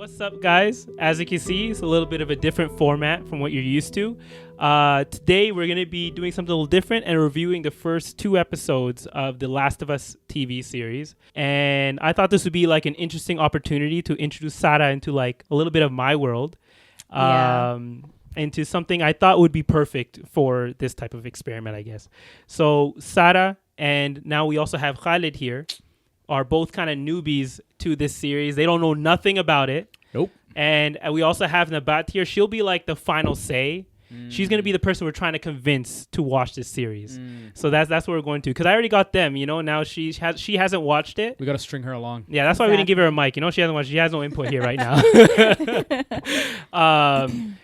What's up, guys? As you can see, it's a little bit of a different format from what you're used to. Today, we're going to be doing something a little different and reviewing the first 2 episodes of the Last of Us TV series. And I thought this would be like an interesting opportunity to introduce Sarah into like a little bit of my world. Into something I thought would be perfect for this type of experiment, I guess. So Sarah, and now we also have Khalid here, are both kind of newbies to this series. They don't know nothing about it. Nope. And we also have Nabat here. She'll be like the final say. She's going to be the person we're trying to convince to watch this series. So that's what we're going to. Because I already got them, you know. Now she hasn't watched it. We got to string her along. Yeah, that's why we didn't give her a mic. You know, she hasn't watched. She has no input here right now.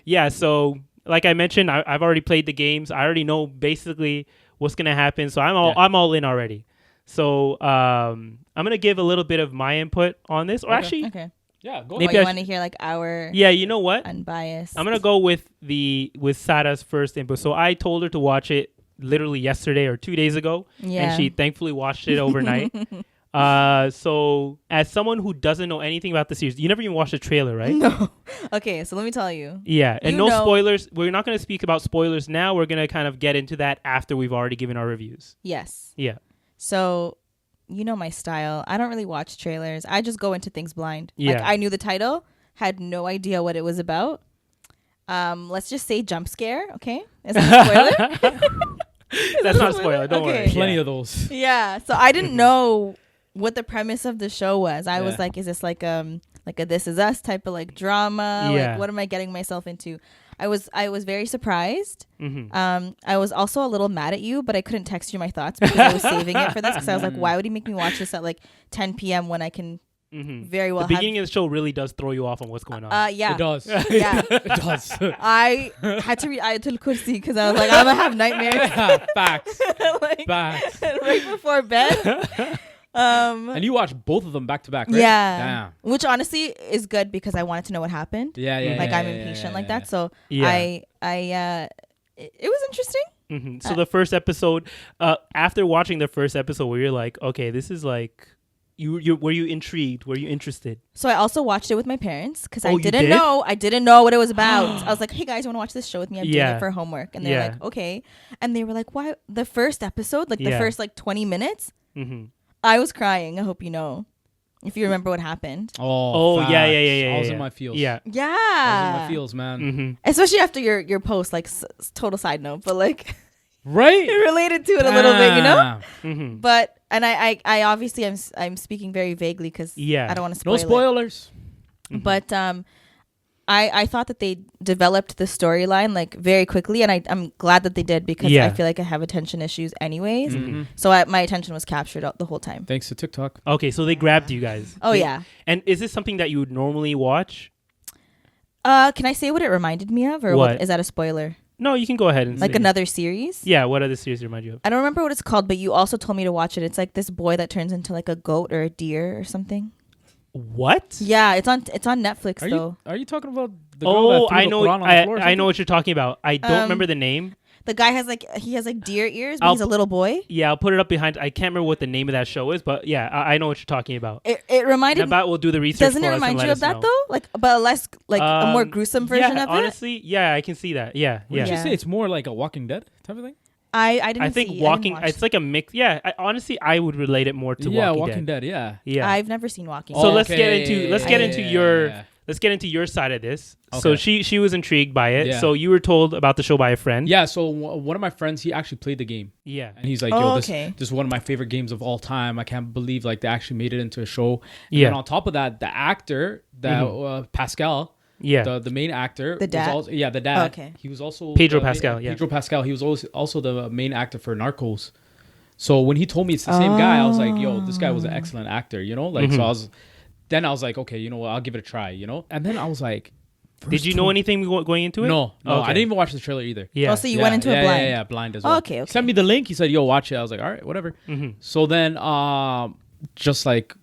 Yeah, so like I mentioned, I've already played the games. I already know basically what's going to happen. So I'm all in already. So I'm going to give a little bit of my input on this. Or actually... Okay. Yeah, go Maybe you want to hear like our you know what? Unbiased. I'm going to go with Sarah's first input. So I told her to watch it literally yesterday or 2 days ago. Yeah. And she thankfully watched it overnight. So as someone who doesn't know anything about the series, you never even watched the trailer, right? No. Okay, so let me tell you. Yeah, and no spoilers. We're not going to speak about spoilers now. We're going to kind of get into that after we've already given our reviews. Yes. Yeah. So, you know my style. I don't really watch trailers. I just go into things blind. Yeah. Like I knew the title, had no idea what it was about. Let's just say jump scare, okay? Is that a spoiler? That's not a spoiler. Don't worry. Plenty of those. Yeah. So I didn't know what the premise of the show was. I was like, is this like a This Is Us type of like drama? Yeah. Like what am I getting myself into? I was very surprised. Mm-hmm. I was also a little mad at you, but I couldn't text you my thoughts because I was saving it for this because I was like, why would he make me watch this at like 10 p.m. when I can very well The beginning of the show really does throw you off on what's going on. Yeah. It does. Yeah. It does. I had to read Ayatul Kursi because I was like, I'm going to have nightmares. Facts. Like, Facts. right before bed. And you watch both of them back to back, right? Yeah. Damn. Which honestly is good because I wanted to know what happened. Yeah. Like I'm impatient like that. So it was interesting. Mm-hmm. So the first episode, after watching the first episode where you're like, okay, this is like, were you intrigued? Were you interested? So I also watched it with my parents because Oh, I didn't know what it was about. I was like, hey guys, you want to watch this show with me? I'm doing it for homework. And they're like, okay. And they were like, why? The first episode, like the first like 20 minutes, I was crying. I hope you know. If you remember what happened. Oh, yeah. I was in my feels. Yeah. Yeah. I was in my feels, man. Especially after your post, like total side note, but like Right? it related to it a little bit, you know? Mm-hmm. But, and I obviously I'm speaking very vaguely because I don't want to spoil No spoilers. it. But I thought that they developed the storyline like very quickly, and I'm glad that they did because I feel like I have attention issues anyways. So my attention was captured the whole time. Thanks to TikTok. Okay, so they grabbed you guys. Oh, yeah. And is this something that you would normally watch? Can I say what it reminded me of, or what? Is that a spoiler? No, you can go ahead and like say. Another series? Yeah, what other series remind you of? I don't remember what it's called, but you also told me to watch it. It's like this boy that turns into like a goat or a deer or something. What? Yeah, it's on Netflix though. Are you talking about the girl that threw the Quran on the floor or I know what you're talking about. I don't remember the name. The guy has like deer ears, but he's a little boy. Yeah, I'll put it up behind. I can't remember what the name of that show is, but yeah, I know what you're talking about. It reminded. Nabat will do the research. Doesn't for it us remind and you of that though? Like, but a less like a more gruesome version of it. Honestly, yeah, I can see that. Yeah. Did you say it's more like a Walking Dead type of thing? I didn't. I think it's like a mix. Yeah, honestly, I would relate it more to Walking Dead. Yeah. I've never seen Walking Dead. So let's get into your side of this. Okay. So she was intrigued by it. Yeah. So you were told about the show by a friend. Yeah. So one of my friends, he actually played the game. Yeah. And he's like, yo, this is one of my favorite games of all time. I can't believe like they actually made it into a show. And on top of that, the actor, Pascal. Yeah, the main actor. The dad? The dad. Oh, okay. He was also Pedro Pascal. Pedro Pascal. He was also the main actor for Narcos. So when he told me it's the same guy, I was like, yo, this guy was an excellent actor, you know? Like, so I was like, okay, you know what? I'll give it a try, you know? And then I was like, did you know anything going into it? No, okay. I didn't even watch the trailer either. Yeah. Oh, so you went into it blind? Yeah, blind as well. Oh, okay. He sent me the link. He said, yo, watch it. I was like, all right, whatever. So then, just like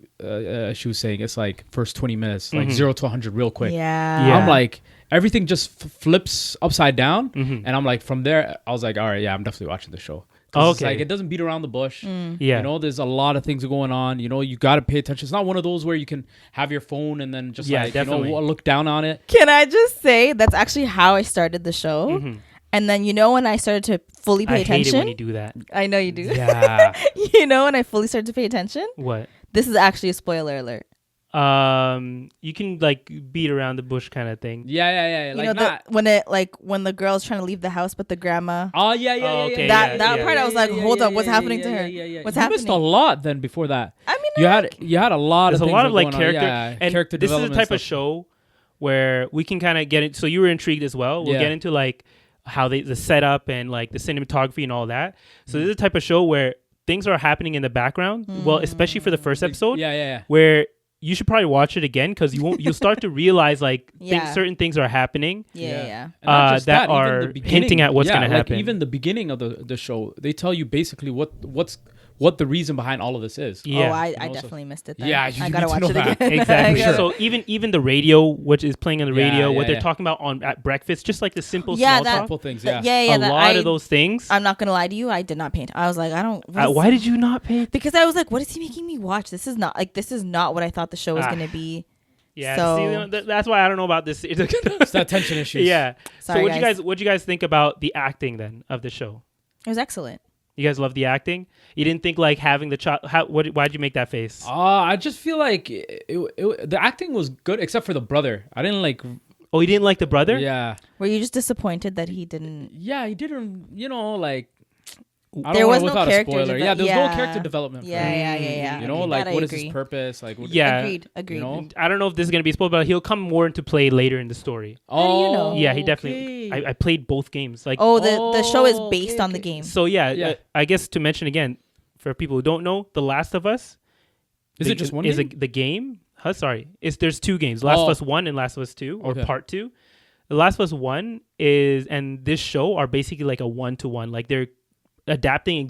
she was saying, it's like first 20 minutes, like 0 to 100 real quick. Yeah. I'm like, everything just flips upside down. And I'm like, from there, I was like, all right, yeah, I'm definitely watching the show. 'Cause it's like it doesn't beat around the bush. Yeah. You know, there's a lot of things going on. You know, you got to pay attention. It's not one of those where you can have your phone and then just definitely. you know, look down on it. Can I just say that's actually how I started the show? And then, you know, when I started to fully pay attention. I hate it when you do that. I know you do. Yeah. You know, when I fully started to pay attention. What? This is actually a spoiler alert. You can like beat around the bush kind of thing. Yeah. You Like know, when the girl's trying to leave the house, but the grandma. Oh yeah. Okay, That part, I was like, hold up, what's happening to her? What's happening? You missed a lot then before that. I mean, you had a lot. There's of a lot of like character, and character this is the development type of stuff. show where we can kind of get it. So you were intrigued as well. We'll get into like how the setup and like the cinematography and all that. So this is the type of show where things are happening in the background. Well, especially for the first episode. Yeah. Where you should probably watch it again because you'll start to realize like certain things are happening. Yeah. That are hinting at what's gonna happen. Like even the beginning of the show, they tell you basically what the reason behind all of this is. Yeah. Oh, I definitely missed it then. Yeah, I gotta watch it that. again. Exactly. So even the radio, which is playing on the radio, what they're yeah. talking about at breakfast, just like the simple Yeah, small that- talk. Simple things, A lot of those things. I'm not gonna lie to you. I did not paint. I was like, I don't. Why did you not pay? Because I was like, what is he making me watch? This is not what I thought the show was gonna be. Yeah, So- see, that's why I don't know about this. It's that tension issues. Yeah. Sorry, So guys. what'd you guys think about the acting then of the show? It was excellent. You guys love the acting? You didn't think like having the child? Why'd you make that face? I just feel like the acting was good except for the brother. I didn't like. Oh, you didn't like the brother? Yeah. Were you just disappointed that he didn't? Yeah, he didn't. You know, like. I There don't was want no without a character spoiler. Yeah, there was yeah. no character development. For him. Yeah. You know, Okay, like that I what is his agree. purpose? Like, Yeah. Agreed. You know? I don't know if this is gonna be spoiled, but he'll come more into play later in the story. How do you know? Yeah, he definitely. I played both games. Like, Oh, the show is okay, based on the okay. game. so yeah, Yeah. I guess to mention again, for people who don't know, The Last of Us Is it just one is game? the game? Sorry, there's two games: Last of Us 1 and Last of Us 2, or Part 2. The Last of Us 1 and this show are basically like a 1-to-1. Like they're adapting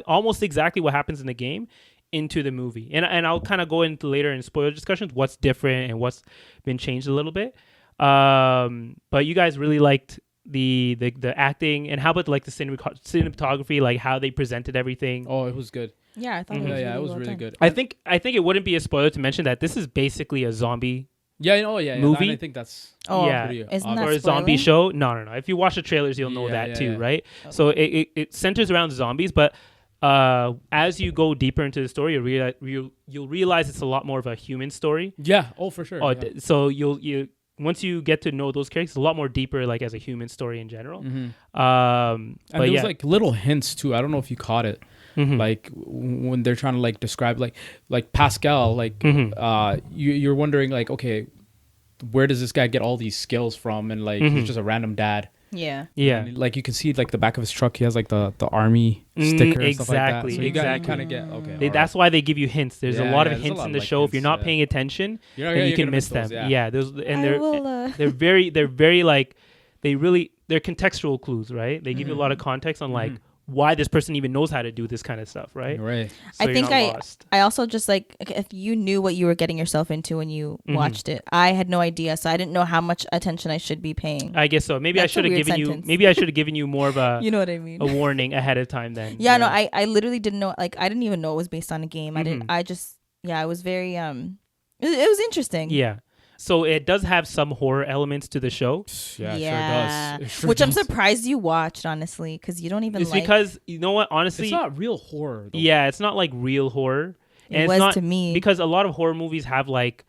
almost exactly what happens in the game into the movie. And I'll kind of go into later in spoiler discussions what's different and what's been changed a little bit. But you guys really liked the acting, and how about like the cinematography, like how they presented everything? Oh, it was good. Yeah, I thought Yeah, it was well really done. good. I think it wouldn't be a spoiler to mention that this is basically a zombie Yeah, yeah. Movie? I think that's Oh, Yeah. isn't obvious. that or a zombie spoiling? show. No. If you watch the trailers, you'll know Yeah, that too, yeah. right? So it centers around zombies, but as you go deeper into the story, you'll realize it's a lot more of a human story. Yeah. Oh, for sure. Yeah. So you once you get to know those characters, a lot more deeper, like as a human story in general. And But there was yeah, like little hints too. I don't know if you caught it. Mhm. Like when they're trying to like describe like Pascal, like Mhm. you're wondering like, okay, where does this guy get all these skills from? And like Mhm. he's just a random dad. Yeah. yeah. And, like you can see like the back of his truck, he has like the army sticker and stuff like that. exactly, So you exactly. kind of get okay. They, all that's why they give you hints. There's a Yeah, lot yeah, of there's a hints lot in of, the like, show. If you're hints, not yeah. paying attention, You're then you gonna can miss those, them. yeah. They're they're contextual clues, right? They give you a lot of context on like why this person even knows how to do this kind of stuff, right? Right. So I you're think not lost. I also just like, if you knew what you were getting yourself into when you Mhm. watched it. I had no idea, so I didn't know how much attention I should be paying. I guess so. Maybe That's a I should have weird given you. sentence. Maybe I should have given you more of a You know what I mean? a warning ahead of time. Then. Yeah, you no, know? I literally didn't know. Like, I didn't even know it was based on a game. I was very it was interesting. Yeah. So it does have some horror elements to the show. Yeah, sure does. It sure Which I'm does. surprised you watched, honestly, because you don't even It's like. because you know what? Honestly, It's not real horror. Though. yeah, it's not like real horror. It And was it's not to me. because a lot of horror movies have like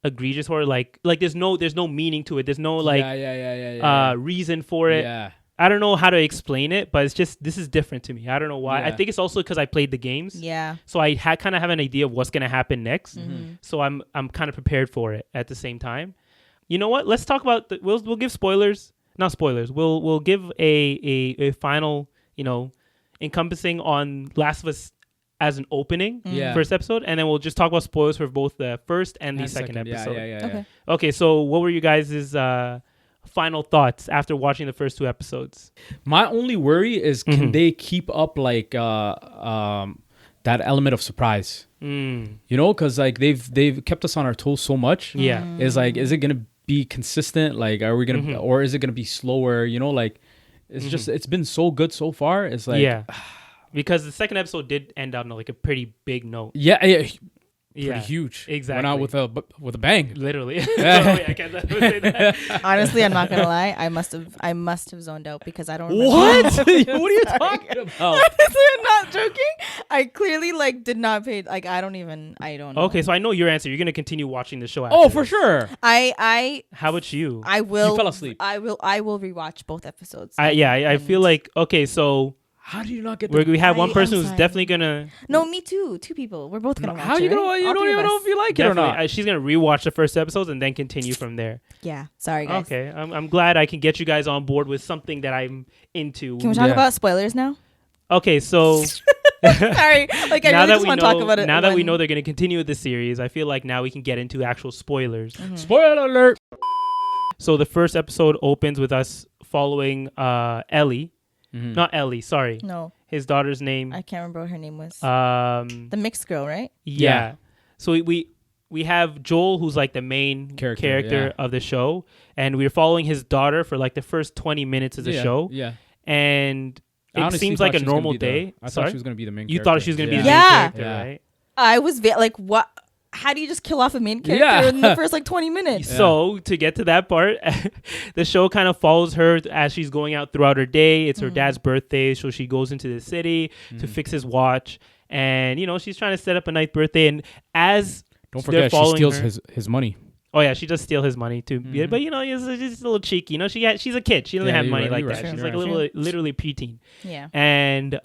egregious horror, like there's no meaning to it. There's no like yeah. reason for it. Yeah. I don't know how to explain it, but it's just this is different to me. I don't know why. I Yeah. think it's also because I played the games. Yeah. So I kind of have an idea of what's gonna happen next. Mm-hmm. So I'm kind of prepared for it at the same time. You know what? Let's talk about we'll give spoilers. Not spoilers. We'll give a final, encompassing on Last of Us as an opening Yeah. first episode, and then we'll just talk about spoilers for both the first and the And second episode. Yeah. Okay. Okay, so what were you guys' final thoughts after watching the first two episodes? My only worry is Mm-hmm. can they keep up like that element of surprise? Because like they've kept us on our toes so much. Yeah. Is like, is it gonna be consistent? Like, are we gonna or is it gonna be slower? Like, it's just it's been so good so far. It's like, Yeah. because the second episode did end on like a pretty big note. Yeah, Yeah, pretty huge. Exactly. Went out with a bang. Literally. I can't say that. Honestly, I'm not gonna lie. I must have zoned out because I don't remember. What? What are you talking about? Honestly, I'm not joking. I clearly did not pay. I don't know. Okay, so I know your answer. You're gonna continue watching the show. After Oh, for this. sure. How about you? I will. You fell asleep. I will rewatch both episodes. I feel like okay, so How do you not get? we have one person I'm who's sorry. definitely gonna. No, me too. Two people. We're both gonna watch How it. you gonna? right? You All don't three even of know us. if you like it or Definitely, not. she's gonna rewatch the first episodes and then continue from there. Yeah. Sorry, guys. Okay, I'm glad I can get you guys on board with something that I'm into. Can we talk Yeah. about spoilers now? Okay, so Sorry. Like I now really that just we want know, to talk about it. now that we when- know they're gonna continue with the series, I feel like now we can get into actual spoilers. Spoiler alert. So the first episode opens with us following Ellie, not Ellie. Sorry, No, his daughter's name. I can't remember what her name was. The Mixed girl, right? yeah. So we have Joel, who's like the main character of the show, and we're following his daughter for like the first 20 minutes of the show, Yeah. and I it honestly seems thought like a she was gonna normal be day. I thought Sorry? she was gonna be the main. You thought she was gonna be the main Yeah. character, Yeah. right? I was like, what? How do you just kill off a main character Yeah. in the first 20 minutes? So to get to that part, the show kind of follows her as she's going out throughout her day. It's her dad's birthday, so she goes into the city to fix his watch, and she's trying to set up a nice birthday. And as Don't they're forget, she following steals her- his money. Oh yeah, she does steal his money too. Yeah, but it's just a little cheeky. She's a kid. She doesn't Yeah, have you're money right, like you're that. right, She's you're like right. literally preteen. Yeah. And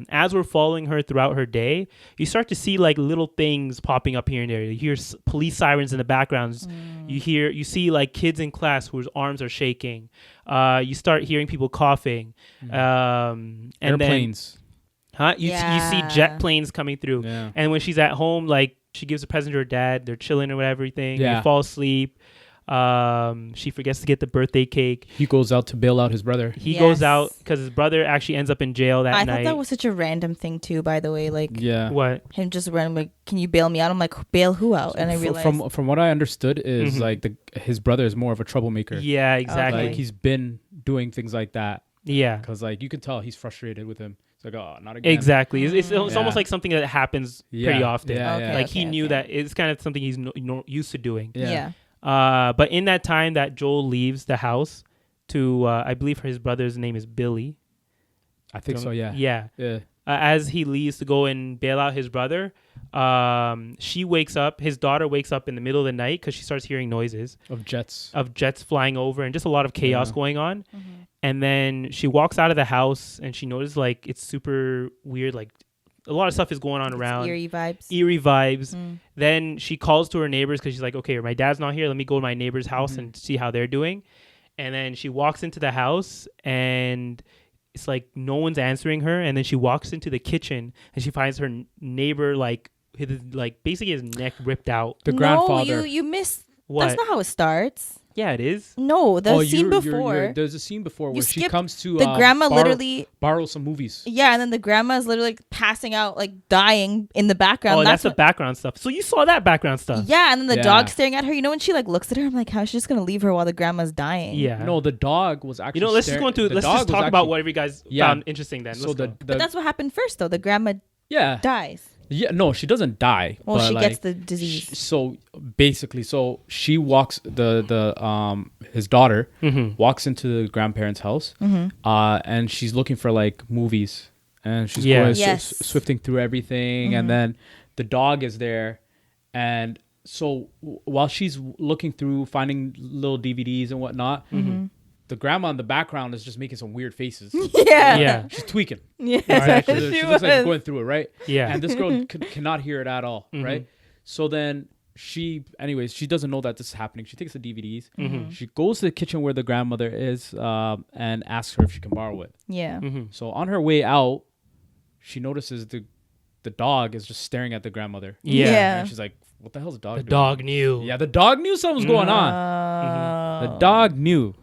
as we're following her throughout her day, you start to see like little things popping up here and there. You hear police sirens in the backgrounds. You see like kids in class whose arms are shaking. You start hearing people coughing. And Airplanes. then, you see jet planes coming through. Yeah. And when she's at home, like she gives a present to her dad. They're chilling or whatever. Everything. Yeah. They fall asleep. She forgets to get the birthday cake. He goes out to bail out his brother. He goes Yes. out because his brother actually ends up in jail that I night. thought that was such a random thing too, by the way. Like Yeah. What? him just running like, can you bail me out? I'm like, bail who out? And I realized From what I understood is like his brother is more of a troublemaker. Yeah, exactly. Okay. Like he's been doing things like that Yeah, because like you can tell he's frustrated with him. It's like, oh, not again. exactly. It's Yeah. almost like something that happens pretty Yeah. often. Yeah, Okay, Like okay, he knew okay. that it's kind of something he's used to doing. yeah. But in that time that Joel leaves the house to, I believe his brother's name is Billy. I think so. Yeah. Yeah. Yeah. As he leaves to go and bail out his brother, she wakes up. His daughter wakes up in the middle of the night because she starts hearing noises Of jets. of jets flying over and just a lot of chaos Yeah. going on. And then she walks out of the house and she notices like it's super weird. Like a lot of stuff is going on around. Eerie vibes. Eerie vibes. Then she calls to her neighbors because she's like, okay, my dad's not here. Let me go to my neighbor's house and see how they're doing. And then she walks into the house and it's like no one's answering her. And then she walks into the kitchen and she finds her neighbor like basically his neck ripped out. The grandfather. No, you missed. What? That's not how it starts. Yeah, it is. No, the scene you're- before. there's a scene before You where she skipped comes to the grandma literally. borrow some movies. Yeah, and then the grandma is literally like passing out, like dying in the background. Oh, that's the what- background stuff. So you saw that background stuff. Yeah, and then the Yeah. dog staring at her. You know, when she like looks at her, I'm like, how's she just gonna leave her while the grandma's dying? Yeah. No, the dog was actually. Let's just go into the let's dog just was talk about actually- whatever you guys Yeah. found interesting then. So Let's the, go. But that's what happened first, though. The grandma yeah dies. yeah no she doesn't die. Well, but, she like, gets the disease. So basically, she walks his daughter walks into the grandparents' house, and she's looking for like movies, and she's Yeah. going Yes. swifting through everything, and then the dog is there, and so while she's looking through finding little DVDs and whatnot, the grandma in the background is just making some weird faces. Yeah. Yeah. She's tweaking. Yeah. Right? She She looks like was. going through it, right? Yeah. And this girl cannot hear it at all, right? So then she doesn't know that this is happening. She takes the DVDs. She goes to the kitchen where the grandmother is and asks her if she can borrow it. Yeah. So on her way out, she notices the dog is just staring at the grandmother. Yeah. Yeah. And she's like, what the hell is the dog The doing? dog knew. Yeah, the dog knew something was going on. The dog knew.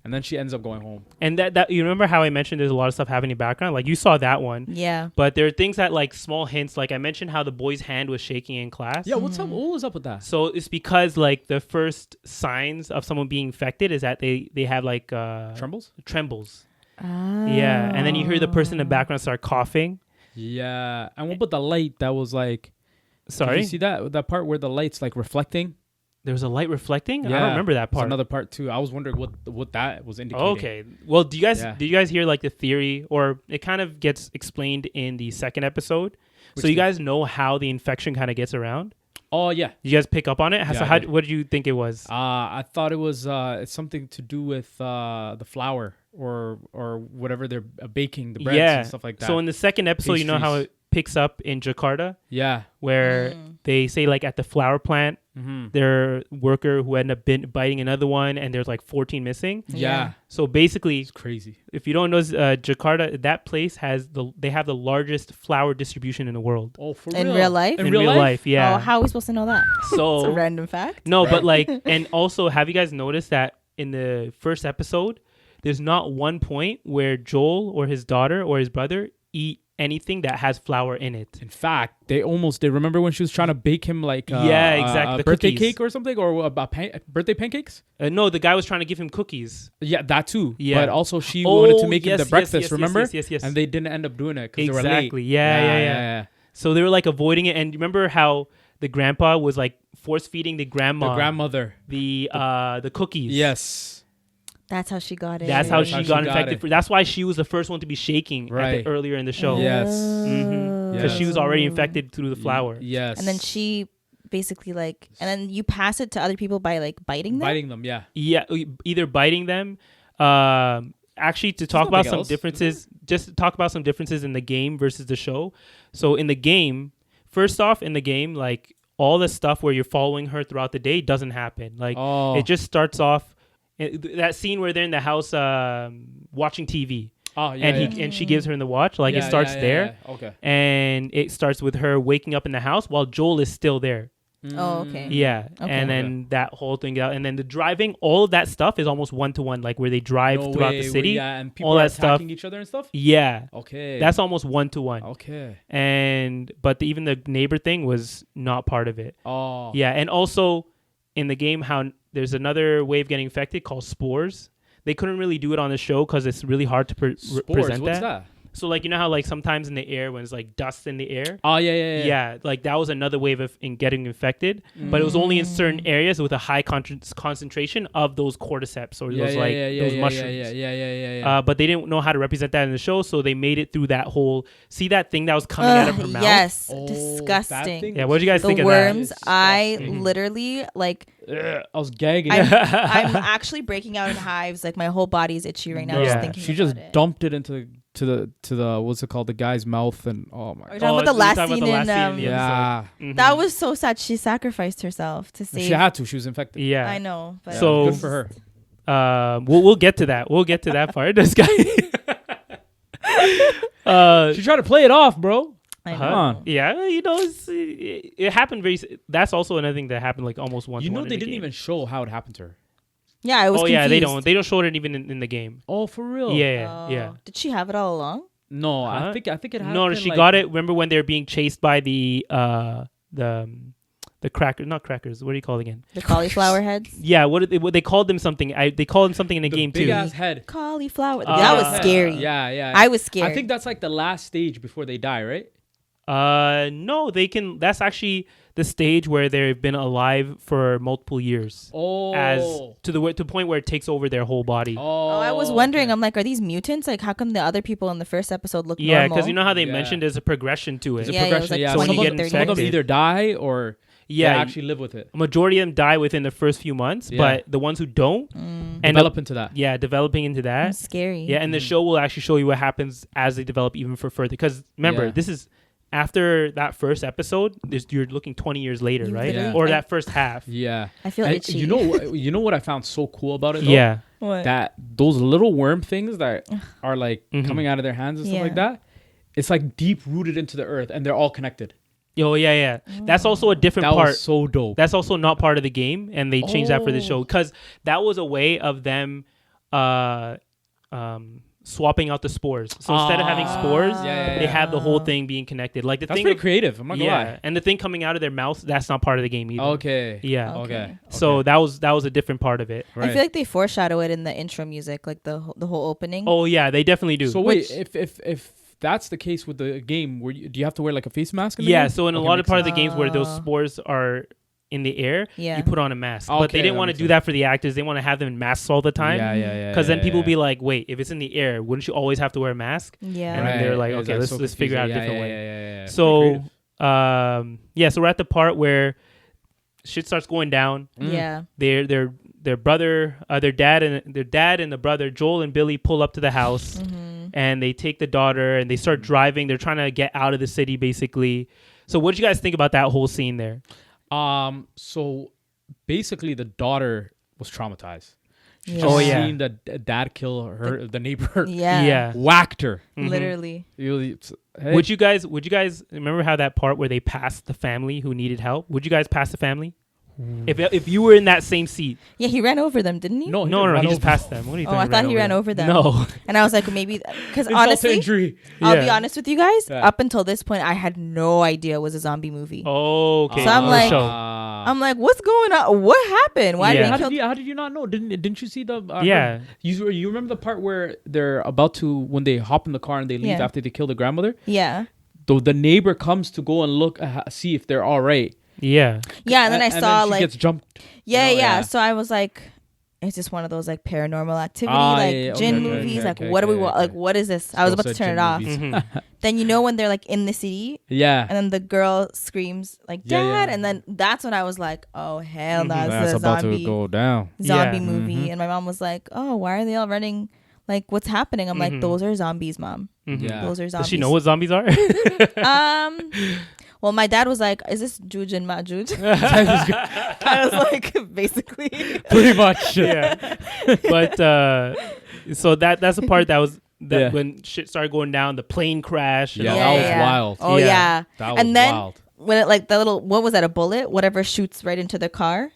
And then she ends up going home. And that you remember how I mentioned there's a lot of stuff happening in the background? Like you saw that one. Yeah. But there are things that like small hints, like I mentioned how the boy's hand was shaking in class. Yeah, what's up? What was up with that? So it's because like the first signs of someone being infected is that they have like Trembles? trembles. Yeah, and then you hear the person in the background start coughing. Yeah, and what about the light that was like? Sorry, did you see that part where the light's like reflecting? There was a light reflecting. Yeah, I don't remember that part. There's another part too. I was wondering what that was indicating. Okay. Well, did you guys hear like the theory, or it kind of gets explained in the second episode? So you guys know how the infection kind of gets around? Oh yeah. You guys pick up on it? Yeah, So what did you think it was? I thought it was it's something to do with the flour or whatever they're baking, the breads and stuff like that. So in the second episode, you know how it picks up in Jakarta? Yeah. Where they say like at the flour plant, their worker who ended up biting another one, and there's like 14 missing. Yeah. So basically, it's crazy. If you don't know, Jakarta, that place they have the largest flour distribution in the world. Oh, for in real? real life? In real life, yeah. Oh, how are we supposed to know that? So it's a random fact. No, but like, and also, have you guys noticed that in the first episode, there's not one point where Joel or his daughter or his brother eat anything that has flour in it. In fact, they remember when she was trying to bake him like exactly, a birthday cake or something, or birthday pancakes? No, the guy was trying to give him cookies. Yeah, that too. Yeah. But also she wanted to make him the breakfast, yes, remember? Yes. And they didn't end up doing it because they were late. Exactly. Yeah. So they were like avoiding it. And remember how the grandpa was like force feeding the grandmother the cookies? Yes. That's how she got it. That's how she got infected. That's why she was the first one to be shaking earlier in the show. Yes. Because she was already infected through the flour. Yes. And then she basically and then you pass it to other people by like biting them? Biting them, yeah. Yeah, either biting them. Actually, to talk about some differences, just to talk about some differences in the game versus the show. So in the game, first off, like all the stuff where you're following her throughout the day doesn't happen. Like it just starts off. That scene where they're in the house watching TV. Oh, yeah, and she gives her the watch. Like it starts there. Yeah. Okay. And it starts with her waking up in the house while Joel is still there. Oh, okay. Yeah. Okay. And then that whole thing out. And then the driving, all of that stuff is almost 1-to-1, like where they drive throughout the city. And people all are that attacking stuff. Each other and stuff? Yeah. Okay. That's almost 1-to-1. Okay. But even the neighbor thing was not part of it. Oh. Yeah. And also in the game, how there's another way of getting infected called spores. They couldn't really do it on the show because it's really hard to present What's that? So like, you know how like sometimes in the air when it's like dust in the air? Oh, yeah. Yeah, like that was another way of getting infected. But it was only in certain areas with a high concentration of those cordyceps or those mushrooms. Yeah. But they didn't know how to represent that in the show, so they made it through that whole... See that thing that was coming out of her mouth? Yes, disgusting. Yeah, what did you guys think of that? The worms, I literally like... I was gagging. I'm actually breaking out in hives. Like my whole body's itchy right now just thinking she about just it. dumped it into the what's it called, the guy's mouth, and oh my god. Are you talking about the last scene in yeah. That was so sad. She sacrificed herself to save. She had to. She was infected. Yeah, I know. But so good for her. We'll get to that. We'll get to that part. This guy. She tried to play it off, bro. I know. Yeah, you know, it happened that's also another thing that happened like almost once. You know, they didn't even show how it happened to her. Yeah, I was confused. Yeah, they don't show it even in the game. Oh, for real? Yeah. Did she have it all along? No, I think it happened. No, she got it. Remember when they were being chased by the crackers? Not crackers. What do you call it again? The cauliflower heads. Yeah. What they called them something? They called them something in the game big too. Ass head. Cauliflower. That was scary. Yeah. I was scared. I think that's like the last stage before they die, right? No, they can. That's actually the stage where they've been alive for multiple years. Oh, as to the point where it takes over their whole body. Oh, I was wondering. Okay. I'm like, are these mutants? Like, how come the other people in the first episode look normal? Yeah, because you know how they mentioned there's a progression to it. There's a progression. Yeah, so when you get infected, some of them either die or they actually live with it. A majority of them die within the first few months, but the ones who don't develop into that. Yeah, developing into that. That's scary. Yeah, and the show will actually show you what happens as they develop even for further. Because remember, this is after that first episode. You're looking 20 years later, right? Yeah. Or that first half. Yeah, I feel itchy. You know what I found so cool about it? Though? Yeah, what? That those little worm things that are like coming out of their hands and stuff like that. It's like deep rooted into the earth, and they're all connected. Oh yeah. That's also a different part. That was so dope. That's also not part of the game, and they changed that for the show because that was a way of them swapping out the spores. So instead of having spores, they have the whole thing being connected. Like That's pretty creative. I'm not gonna lie. and the thing coming out of their mouth, that's not part of the game either. Okay. Yeah. Okay. So that was a different part of it. Right. I feel like they foreshadow it in the intro music, like the whole opening. Oh yeah, they definitely do. So wait, if that's the case with the game, do you have to wear like a face mask? In the yeah. game? So in a lot of part of the games where those spores are in the air, you put on a mask. But they didn't want to do that for the actors. They want to have them in masks all the time. Yeah. Because then people be like, wait, if it's in the air, wouldn't you always have to wear a mask? Yeah. And then they're like, okay, let's figure out a different way. Yeah. So so we're at the part where shit starts going down. Yeah. Their brother, their dad and the brother, Joel and Billy, pull up to the house and they take the daughter and they start driving. They're trying to get out of the city, basically. So what did you guys think about that whole scene there? So basically the daughter was traumatized. She Yeah. just Oh, yeah. seen the dad kill her, the neighbor. Yeah. Whacked her. Literally. Hey. Would you guys remember how that part where they passed the family who needed help? Would you guys pass the family? If you were in that same seat? Yeah, he ran over them, didn't he? No, He just passed them. What are you Oh, I thought he ran over them. No. And I was like, maybe because Insult to honestly, injury. I'll be honest with you guys. Yeah. Up until this point, I had no idea it was a zombie movie. Oh, okay. So I'm like- Show. I'm like, what's going on? What happened? Why Yeah. did he kill? How did you not know? Didn't you see the? Yeah. You remember the part where they're about to when they hop in the car and they leave Yeah. after they kill the grandmother? Yeah. The neighbor comes to go and look see if they're all right. Yeah. Yeah, and then I saw she like gets jumped. yeah, you know, yeah. So I was like, it's just one of those like paranormal activity, Ah, like yeah, gin okay, movies. okay, like, okay, what do we okay, want? okay. Like, what is this? I was about to turn it off. Then you know when they're like in the city, Yeah. and then the girl screams like Yeah, "Dad," yeah. and then that's when I was like, "Oh hell, no, That's this is a about zombie to go down. zombie Yeah. movie." And my mom was like, "Oh, why are they all running? Like, what's happening?" I'm like, "Those are zombies, Mom. Yeah. Those are Does zombies." she know what zombies are? Well, my dad was like, "Is this Juj and Majuj?" I was like, basically. Pretty much. Yeah. But so that's the part that was when shit started going down, the plane crash. And Yeah, all that was that. wild. Oh Yeah. yeah. That was And then wild. when it like the little what was that, a bullet? Whatever shoots right into the car.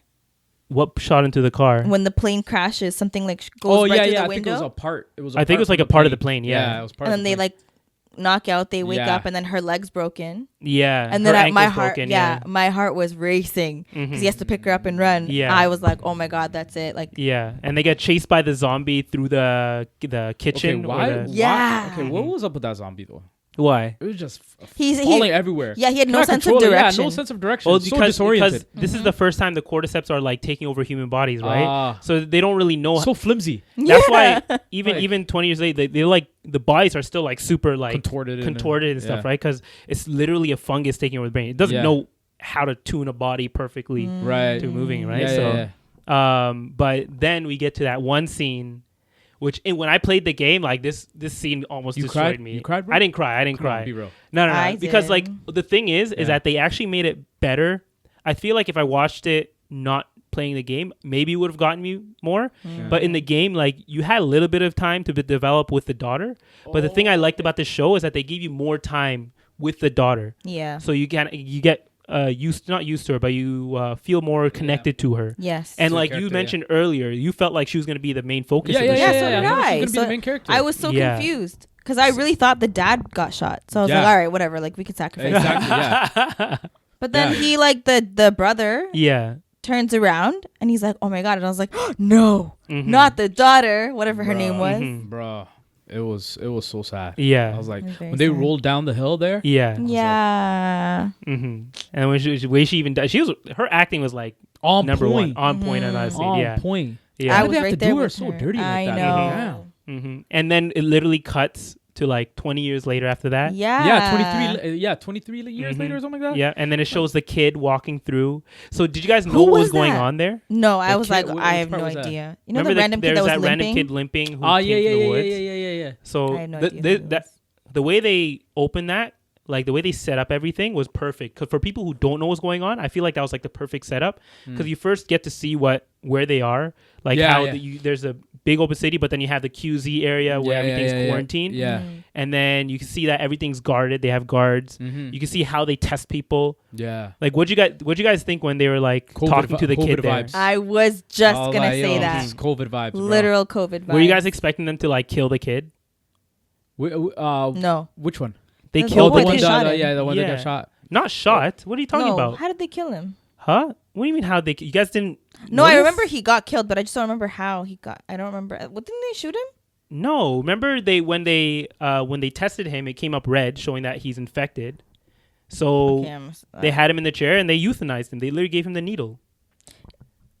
What shot into the car? When the plane crashes, something like goes right through the I think it was window. a part. It was. I think it was like a part of the plane. Yeah. it was part. And of then the they plane. like knock out, they wake Yeah. up, and then her leg's broken. Yeah. And then her my ankle's heart, broken, my heart was racing because he has to pick her up and run. Yeah. I was like, oh my god, that's it. Like, Yeah, and they get chased by the zombie through the kitchen. Okay, why? or the- Yeah. Okay, what was up with that zombie though? Why? It was just He- falling everywhere. Yeah, he had no Cannot sense of control it. direction. Yeah, no sense of direction. Well, So because disoriented. this is the first time the cordyceps are like taking over human bodies, right? Ah. So they don't really know. So flimsy. That's Yeah. why even Like- 20 years later, they like the bodies are still like super like Contorted and- and stuff, yeah. right? Because it's literally a fungus taking over the brain. It doesn't Yeah. know how to tune a body perfectly Right. to moving, right? Yeah, so, yeah. but then we get to that one scene. Which when I played the game, like this scene almost You destroyed cried? me. You cried, bro? I didn't cry. I didn't Come on, cry. be real. No. I Because did. like the thing is Yeah. that they actually made it better. I feel like if I watched it not playing the game, maybe it would have gotten me more. But in the game, like you had a little bit of time to develop with the daughter. But the thing I liked about the show is that they gave you more time with the daughter, Yeah. so you get not used to her, but you feel more connected to her. Yes. And To the like you character, mentioned earlier, you felt like she was going to be the main focus Yeah, of yeah, the yeah. show. So did She's I. gonna be So the main character. I was so Yeah. confused because I really thought the dad got shot. So I was Yeah. like, all right, whatever. Like we could sacrifice him. Exactly. Yeah. But then Yeah. he like the brother Yeah. turns around and he's like, oh my god. And I was like, no, Mm-hmm. not the daughter, whatever her name was. Bro, it was so sad. Yeah. I was like, It was very when they sad. rolled down the hill there. Yeah. Yeah. And when the way she even died, her acting was like On number point. one, on point, and honestly, On yeah. point. Yeah. I Why was they have right to there do her with so her. dirty like I that? know. Mm-hmm. And then it literally cuts to like 20 years later after that. Yeah. Yeah, 23 years later or something like that. Yeah, and then it shows the kid walking through. So did you guys know Who what was was going that? on there? No, I The was kid- like, which I have part no was that? idea. You know Remember the random kid there's that was random limping? kid limping who Oh, came yeah, from the woods. yeah. So I had no idea who it that was. the way they opened that, like the way they set up everything was perfect. Because for people who don't know what's going on, I feel like that was like the perfect setup. Because you first get to see where they are, like Yeah, how yeah. there's a big open city, but then you have the QZ area where everything's quarantined. Yeah. And then you can see that everything's guarded. They have guards. Mhm. You can see how they test people. Yeah. Like, what'd you guys think when they were like talking to the COVID kid there? vibes. I was just Oh, gonna like, say yo, that. this is COVID vibes. Bro. Literal COVID vibes. Were you guys expecting them to like kill the kid? No. Which one? They The killed boy the they kid. shot him. The one that Yeah. got shot. Not shot. What are you talking No. about? How did they kill him? Huh? What do you mean how they? You guys didn't? No, I notice? remember he got killed, but I just don't remember how he got. I don't remember. What, didn't they shoot him? No. Remember when they tested him, it came up red, showing that he's infected. So Okay, they had him in the chair and they euthanized him. They literally gave him the needle.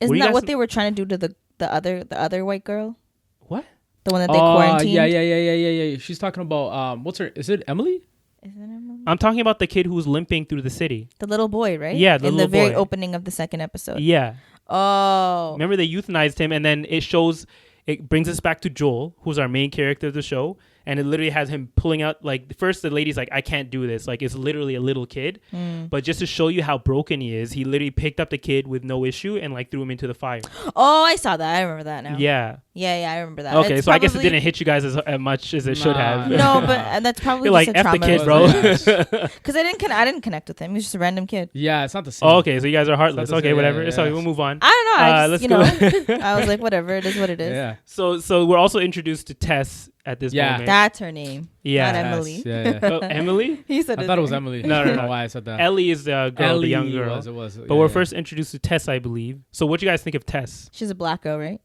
Isn't you that guys- what they were trying to do to the other white girl? What? The one that they quarantined? Yeah. She's talking about what's her? Is it Emily? Isn't it Emily? I'm talking about the kid who was limping through the city. The little boy, right? Yeah, the in little the very boy. opening of the second episode. Yeah. Oh. Remember they euthanized him, and then it brings us back to Joel, who's our main character of the show, and it literally has him pulling out, like, first the lady's like, I can't do this, like, it's literally a little kid, but just to show you how broken he is, he literally picked up the kid with no issue and like threw him into the fire. Oh, I saw that. I remember that now. Yeah. Yeah, I remember that. Okay, It's so I guess it probably- didn't hit you guys as much as it should have. No, but that's probably You're like, just a F the trauma kid, bro. response. Because I didn't connect with him. He was just a random kid. Yeah, it's not the same. Oh, okay, so you guys are heartless. It's not the Okay, same. whatever. Yeah, It's okay, yeah. we'll move on. I don't know. I just, let's go. I was like, whatever. It is what it is. Yeah. So we're also introduced to Tess at this Yeah. moment. That's her name. Yeah. Not Emily. Yeah. Oh, Emily? He said I it thought it was there. Emily. No, I don't no. know why I said that. Ellie is the girl, Ellie the young girl. It was. But we're first introduced to Tess, I believe. So what do you guys think of Tess? She's a black girl, right?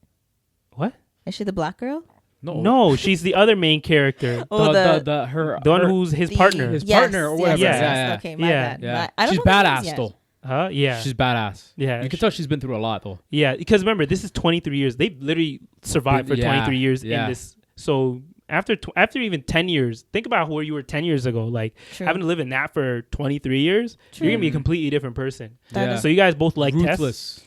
What? Is she the black girl? No, she's the other main character. Oh, her The one who's his partner. His partner or whatever. yes, Yeah. Okay, my Yeah. bad. Yeah. I don't She's know her names badass yet. though. Huh? Yeah. She's badass. Yeah. You can tell she's been through a lot though. Yeah, because remember, this is 23 years. They've literally survived for Yeah, 23 years yeah. in this. So after even 10 years, think about where you were 10 years ago. Like, True. having to live in that for 23 years, True. you're going to be a completely different person. That Yeah. is- So you guys both like Tess? Ruthless.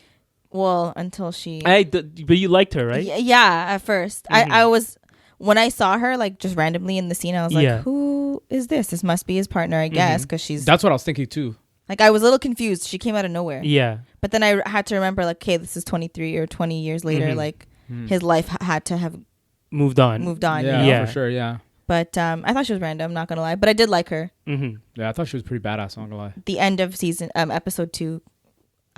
Well, until she. But you liked her, right? Yeah, at 1st. Mhm. I was. When I saw her, like, just randomly in the scene, I was like, Yeah. who is this? This must be his partner, I guess, because she's. That's what I was thinking too. Like, I was a little confused. She came out of nowhere. Yeah. But then I had to remember, like, okay, this is 23 or 20 years later. Mhm. Like, his life had to have Moved on. moved on. Yeah, You know? Yeah. for sure. Yeah. But I thought she was random, not going to lie. But I did like her. Mm-hmm. Yeah, I thought she was pretty badass. I'm not gonna lie. The end of episode 2.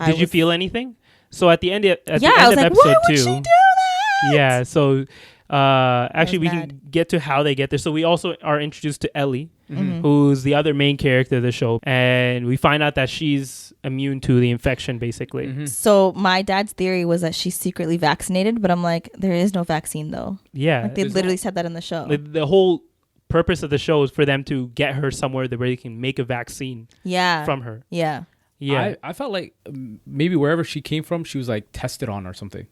Did you feel anything? So at the end, I was like, episode why would 2. she do that? Yeah. So actually, we mad. can get to how they get there. So we also are introduced to Ellie, Mhm. who's the other main character of the show, and we find out that she's immune to the infection, basically. Mhm. So my dad's theory was that she's secretly vaccinated, but I'm like, there is no vaccine though. Yeah. Like they There's literally said that in the show. The whole purpose of the show is for them to get her somewhere where they can make a vaccine Yeah. from her. Yeah. Yeah. I felt like maybe wherever she came from, she was like tested on or something.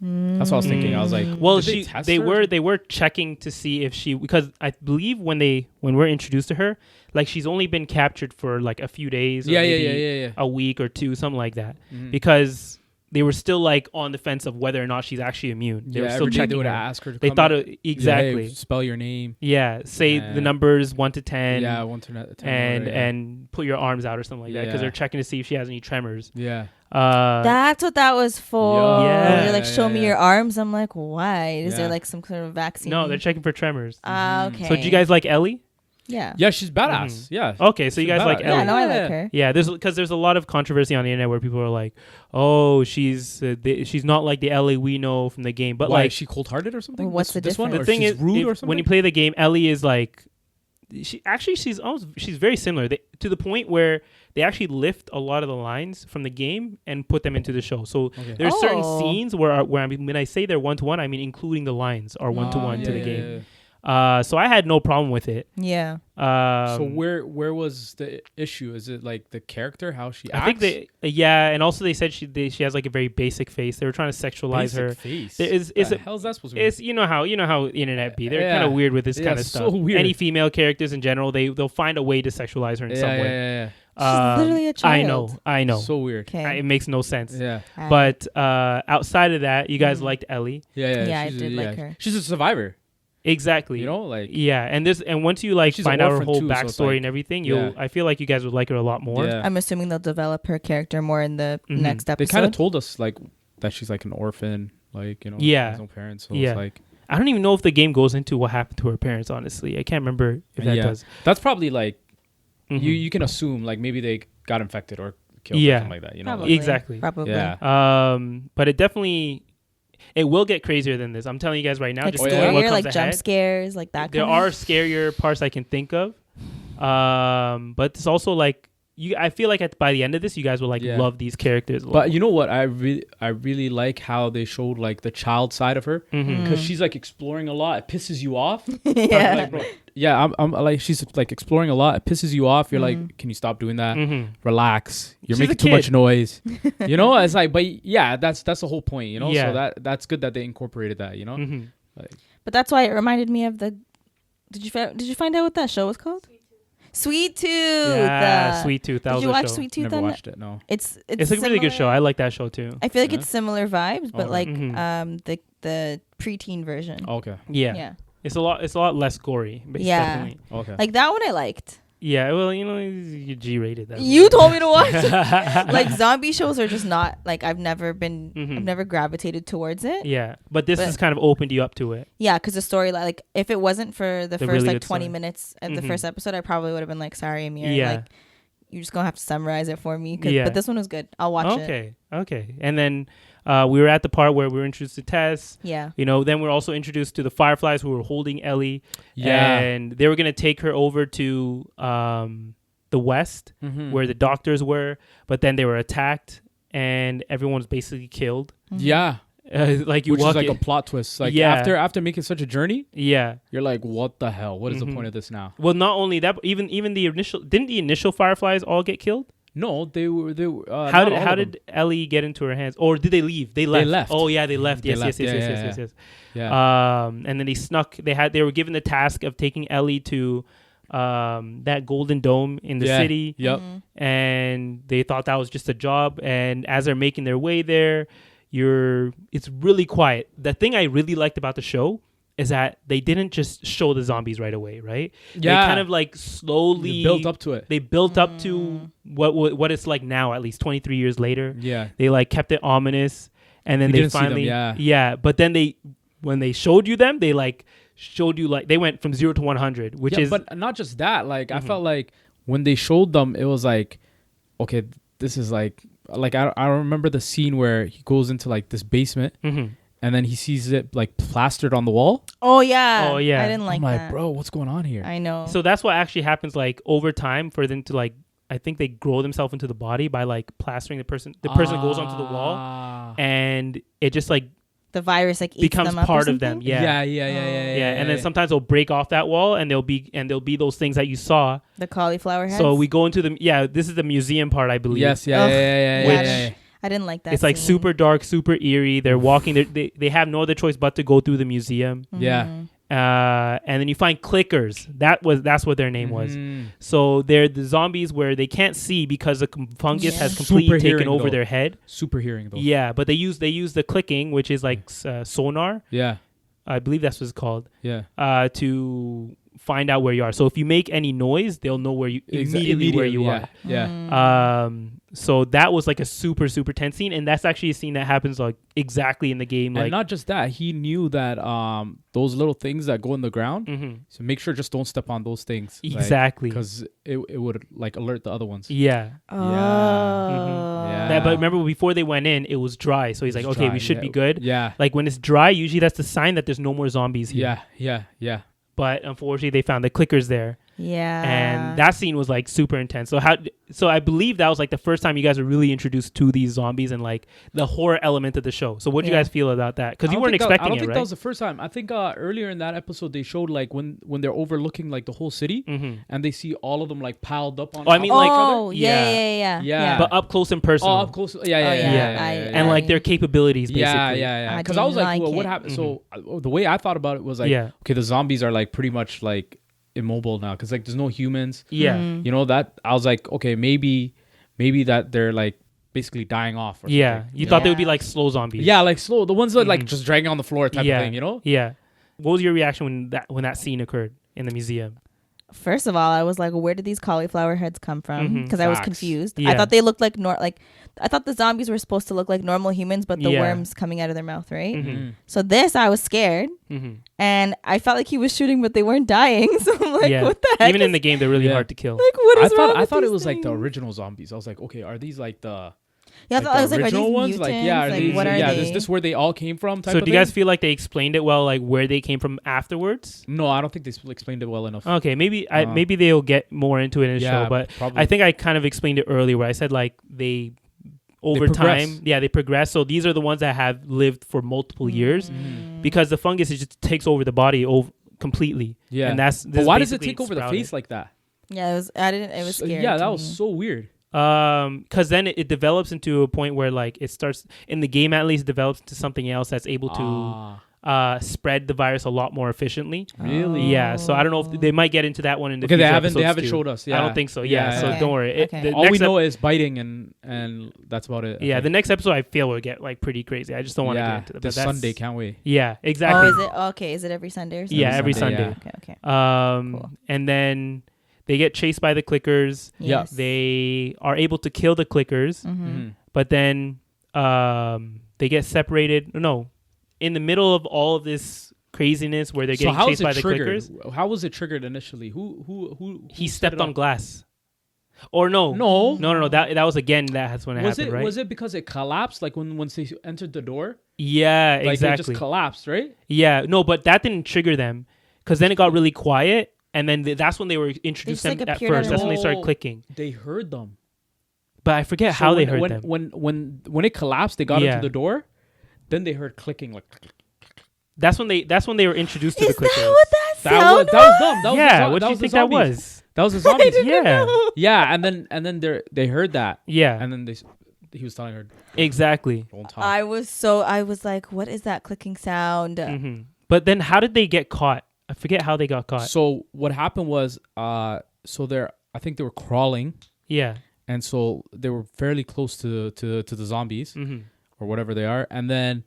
That's what I was thinking. I was like, well, did test they her? were checking to see if she, because I believe when we're introduced to her, like, she's only been captured for like a few days, or maybe yeah. a week or two, something like that, Mhm. because they were still like on the fence of whether or not she's actually immune. They were still every day they checking would her. ask her. To They come thought in. exactly. Yeah, hey, spell your name. Yeah, say Yeah. the numbers 1 to 10. Yeah, 1 to 10. and yeah. and put your arms out or something like that, because Yeah. they're checking to see if she has any tremors. Yeah. That's what that was for. Yeah. They're like, show me Yeah. your arms. I'm like, why? Is there Yeah. like some sort of vaccine? No, they're checking for tremors. Okay. So do you guys like Ellie? Yeah. Yeah, she's badass. Yeah. Okay, so you She's guys like badass. Ellie. Yeah, no, I Yeah. like her. Yeah, there's a lot of controversy on the internet where people are like, "Oh, she's not like the Ellie we know from the game." But Why, like, is she cold-hearted or something? Well, what's the this one? difference? the Or thing she's is, rude or if, something? when you play the game, Ellie is like, she's very similar to the point where they actually lift a lot of the lines from the game and put them into the show. So Okay. there's certain Oh. scenes where I mean, when I say they're 1-to-1, I mean including the lines are 1-to-1 to the yeah, game. yeah. So I had no problem with it. Yeah. So where was the issue? Is it like the character, how she acts? I think and also they said she has like a very basic face. They were trying to sexualize her. Face. Is the it? hell's that supposed to be? It's you know how internet be. They're Yeah. kind of weird with this Yeah, kind of so stuff. weird. Any female characters in general, they'll find a way to sexualize her in some way. Yeah. She's literally a child. I know. So weird. Okay. It makes no sense. Yeah. But outside of that, you guys liked Ellie. Yeah, I she's did like her. She's a survivor. Exactly. You know, like Yeah, and once you like She's find an out her orphan whole too, so it's backstory like- and everything, Yeah. I feel like you guys would like her a lot more. Yeah. I'm assuming they'll develop her character more in the Mhm. next They episode. kind of told us like that she's like an orphan, like she Yeah. has no parents. So Yeah. it's like I don't even know if the game goes into what happened to her parents. Honestly, I can't remember if that Yeah. does. that's probably like Mhm. you can assume like maybe they got infected or killed Yeah. or something like that. You know, Probably. like, Exactly. Probably. yeah. But it definitely, It will get crazier than this. I'm telling you guys right now. Like Just scarier, what comes like ahead. jump scares, like that. There are scarier parts I can think of, but it's also like I feel like by the end of this, you guys will like love these characters. But you know what? I really like how they showed like the child side of her because she's like exploring a lot. It pisses you off. Yeah. Like, bro, yeah, I'm like she's like exploring a lot. It pisses you off. You're like, can you stop doing that? Relax. You're She's making too much noise. You know, it's like, but yeah, that's the whole point. You know, so that's good that they incorporated that. You know, like, but that's why it reminded me of the. Did you find out what that show was called? Sweet Tooth. Yeah, Sweet Tooth. That Did was you a watch show. Sweet Tooth? never watched it. No. It's a really good show. I like that show too. I feel like it's similar vibes, but like Mhm. the preteen version. Okay. Yeah. It's a lot less gory. But Yeah. Definitely. Okay. Like that one I liked. Yeah. Well, you know, you G-rated that. You told me to watch it. Like zombie shows are just not like I've never gravitated towards it. Yeah, but this has kind of opened you up to it. Yeah, because the story like if it wasn't for the first really like good 20 story. minutes of the first episode, I probably would have been like, sorry, Amir. Yeah. Like you're just gonna have to summarize it for me. Yeah. But this one was good. I'll watch it. Okay. And then we were at the part where we were introduced to Tess. Yeah. You know, then we're also introduced to the Fireflies who were holding Ellie. Yeah. And they were gonna take her over to the West where the doctors were, but then they were attacked and everyone was basically killed. Yeah. Like you Which walk is like in- a plot twist. Like Yeah. after making such a journey, Yeah. you're like, what the hell? What is the point of this now? Well, not only that, but even the initial Fireflies all get killed? No, they were. How did Ellie get into her hands? Or did they leave? They left. Oh yeah, they left. They Yes, left. yes. Yeah. And then they snuck. They were given the task of taking Ellie to that golden dome in the city. Yep. And they thought that was just a job. And as they're making their way there, it's really quiet. The thing I really liked about the show is that they didn't just show the zombies right away, right? Yeah. They kind of like slowly They built up to it. They built up to what it's like now, at least 23 years later. Yeah. They like kept it ominous, and then You they didn't see them, finally yeah. But then when they showed you them, they like showed you like they went from 0 to 100, which is but not just that. Like I felt like when they showed them, it was like, okay, this is like I remember the scene where he goes into like this basement. And then he sees it like plastered on the wall. Oh yeah. Oh, yeah. I didn't like I'm like, that. bro, what's going on here? I know. So that's what actually happens like over time for them to like I think they grow themselves into the body by like plastering the person. The person goes onto the wall and it just like the virus like eats becomes them up part or of them. something? Yeah. Yeah. And then sometimes they'll break off that wall and there'll be those things that you saw. The cauliflower heads. So we go into this is the museum part, I believe. Yes, Ugh. yeah. I didn't like that. It's like scene. super dark, super eerie. They're walking. They have no other choice but to go through the museum. Yeah. And then you find clickers. That's what their name was. So they're the zombies where they can't see because the fungus has completely Super taken hearing, over though. their head. Super hearing though. Yeah, but they use the clicking, which is like sonar. Yeah. I believe that's what it's called. Yeah. To find out where you are. So if you make any noise, they'll know where you immediately where you are. Yeah. So that was like a super super tense scene, and that's actually a scene that happens like exactly in the game. And Like not just that, he knew that those little things that go in the ground. So make sure just don't step on those things. Exactly. Because it would like alert the other ones. Yeah. Oh. Yeah. But remember, before they went in, it was dry. So he's like, okay, dry, we should yeah. be good. Yeah. Like when it's dry, usually that's the sign that there's no more zombies here. Yeah. But unfortunately, they found the clickers there. Yeah. And that scene was like super intense. So I believe that was like the first time you guys were really introduced to these zombies and like the horror element of the show. So what do you guys feel about that? Because you weren't expecting I don't it, think right? that was the first time. I think earlier in that episode they showed like when they're overlooking like the whole city and they see all of them like piled up on. Oh, I mean, like- Oh, Yeah. yeah. But up close and personal. up close. Yeah. And like their capabilities, basically. Yeah. I Because I was didn't like, like well, what it. happened? So the way I thought about it was like, okay, the zombies are like pretty much like immobile now because like there's no humans. Yeah. Mm-hmm. You know that I was like, okay, maybe that they're like basically dying off. Or Yeah. something, You thought they Yeah. would be like slow zombies. Yeah, like slow. The ones that like just dragging on the floor type Yeah. of thing. You know. Yeah. What was your reaction when that scene occurred in the museum? First of all, I was like, where did these cauliflower heads come from? Because I was Facts. confused. Yeah. I thought they looked like I thought the zombies were supposed to look like normal humans, but the Yeah. worms coming out of their mouth, right? Mm-hmm. So this, I was scared, and I felt like he was shooting, but they weren't dying. So I'm like, Yeah. what the heck? Even in the game, they're really Yeah. hard to kill. like, what is wrong I with thought it these was like the things? original zombies. I was like, okay, are these like the Yeah, like I was the like, are these original ones? mutants? Like, yeah, What are they? Is this where they all came from? Type So of do you guys thing? feel like they explained it well, like where they came from afterwards? No, I don't think they explained it well enough. Okay, maybe they'll get more into it in the show, but probably. I think I kind of explained it earlier where I said like over time, they progress. So these are the ones that have lived for multiple years because the fungus just takes over the body completely. Yeah, and but why does it take over the face like that? Yeah, it was scary. Yeah, that was so weird. Because then it develops into a point where like it starts in the game, at least develops into something else that's able to spread the virus a lot more efficiently. Really? Yeah. So I don't know if they might get into that one in the future. They haven't too. showed us. Yeah. I don't think so. Yeah. So Okay. don't worry. Okay. All we know is biting and that's about it. Yeah. The next episode I feel will get like pretty crazy. I just don't want to get into that. This Sunday, can't we? Yeah. Exactly. Oh, is it okay? Is it every Sunday or something? Yeah, every Sunday. Yeah. Okay. Cool. And then they get chased by the clickers. Yes. They are able to kill the clickers, but then they get separated. No, in the middle of all of this craziness where they're getting chased by the clickers. How was it triggered initially? Who he stepped on glass. Or no. That was again. That's when it happened, right? Was it because it collapsed? Like once they entered the door? Yeah, like exactly. It just collapsed, right? Yeah, no, but that didn't trigger them because then it got really quiet. And then that's when they were introduced them at first. That's when they started clicking. They heard them. But I forget how they heard them. When it collapsed, they got into the door. Then they heard clicking. Like that's when they were introduced to the clickers. Is that what that sound that was them. That was what do you think that was? That was the zombies. know. Yeah. And then they heard that. Yeah. And then he was telling her exactly. Don't talk. I was like, what is that clicking sound? Mm-hmm. But then how did they get caught? I forget how they got caught. So what happened was, I think they were crawling. Yeah. And so they were fairly close to the zombies or whatever they are. And then,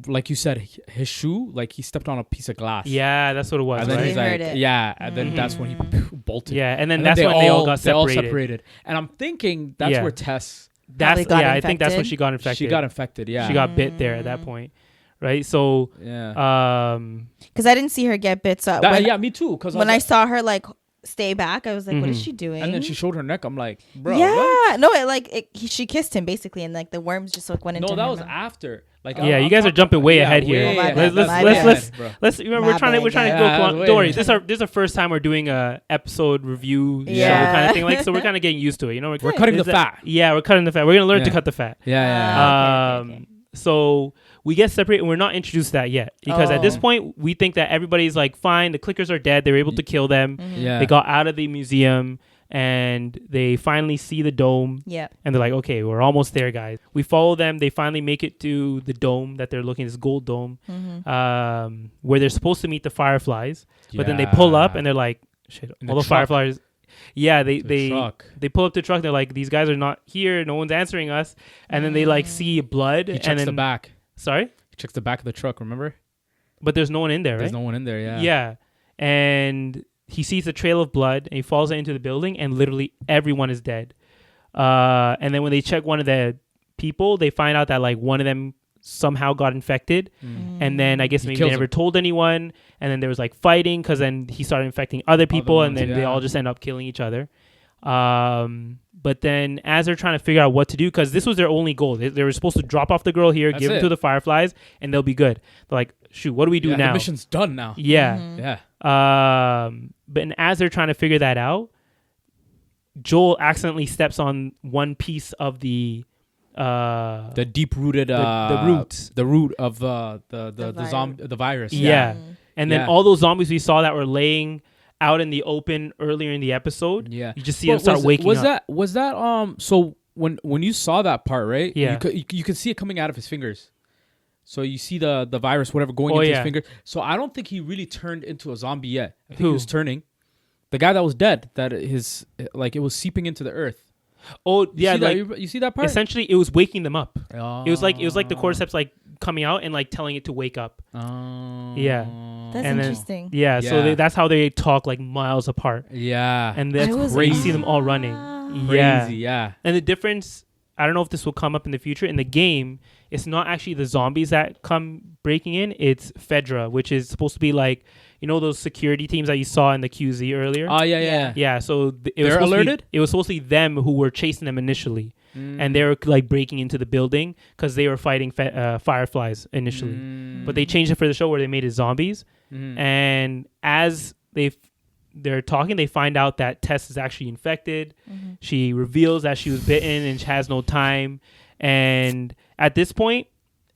like you said, his shoe, like he stepped on a piece of glass. Yeah, that's what it was. And then right? he's heard like, it. yeah. And then that's when he bolted. Yeah, and then that's when they all got separated. They all separated. And I'm thinking that's where Tess. I think that's when she got infected. She got infected. Yeah. She got bit there at that point. Right, so because I didn't see her get bit. So me too. Because when I saw her like stay back, I was like, "What is she doing?" And then she showed her neck. I'm like, "Bro, yeah, what?" No, she kissed him basically, and like the worms just like went into. No, that her was mouth. after. Like, you guys are jumping way ahead here. Let's remember we're trying to go. Don't worry, this is our first time we're doing a episode review show kind of thing. Like, so we're kind of getting used to it. You know, we're cutting the fat. Yeah, we're cutting the fat. We're gonna learn to cut the fat. Yeah. Okay. So we get separated and we're not introduced to that yet because at this point we think that everybody's like fine, the clickers are dead, they were able to kill them. Yeah. They got out of the museum and they finally see the dome. Yeah. And they're like, okay, we're almost there, guys. We follow them. They finally make it to the dome that they're looking, this gold dome, where they're supposed to meet the Fireflies. But then they pull up and they're like, shit, all the Fireflies. Yeah, they pull up the truck. They're like, these guys are not here. No one's answering us. And then they like see blood. He checks and then the back. Sorry? He checks the back of the truck, remember? But there's no one in there, right? There's no one in there, yeah. Yeah. And he sees a trail of blood and he falls into the building and literally everyone is dead. And then when they check one of the people, they find out that like one of them somehow got infected. And then I guess maybe they never told anyone. And then there was like fighting because then he started infecting other people and then they all just end up killing each other. But then as they're trying to figure out what to do, because this was their only goal. They were supposed to drop off the girl here, give it to the Fireflies, and they'll be good. They're like, shoot, what do we do now? The mission's done now. Yeah. But as they're trying to figure that out, Joel accidentally steps on one piece of the deep-rooted the root of the virus. Yeah. And then all those zombies we saw that were laying out in the open earlier in the episode. Yeah. You just see them start waking up. Was that so when you saw that part, right? Yeah. You could see it coming out of his fingers. So you see the virus, whatever, going into his fingers. So I don't think he really turned into a zombie yet. I think he was turning. The guy that was dead, that it was seeping into the earth. Oh yeah, you see that part? Essentially, it was waking them up. Oh. It was like the cordyceps like coming out and like telling it to wake up. Oh. Yeah. That's and interesting. Then, so that's how they talk like miles apart. Yeah. And that's crazy. You see them all running. Crazy, yeah. And the difference, I don't know if this will come up in the future. In the game, it's not actually the zombies that come breaking in. It's Fedra, which is supposed to be like, you know those security teams that you saw in the QZ earlier. Oh yeah. Yeah, so They're alerted? It was supposed to be them who were chasing them initially, and they were like breaking into the building because they were fighting Fireflies initially. But they changed it for the show where they made it zombies. And as they're talking, they find out that Tess is actually infected. She reveals that she was bitten and she has no time. And at this point,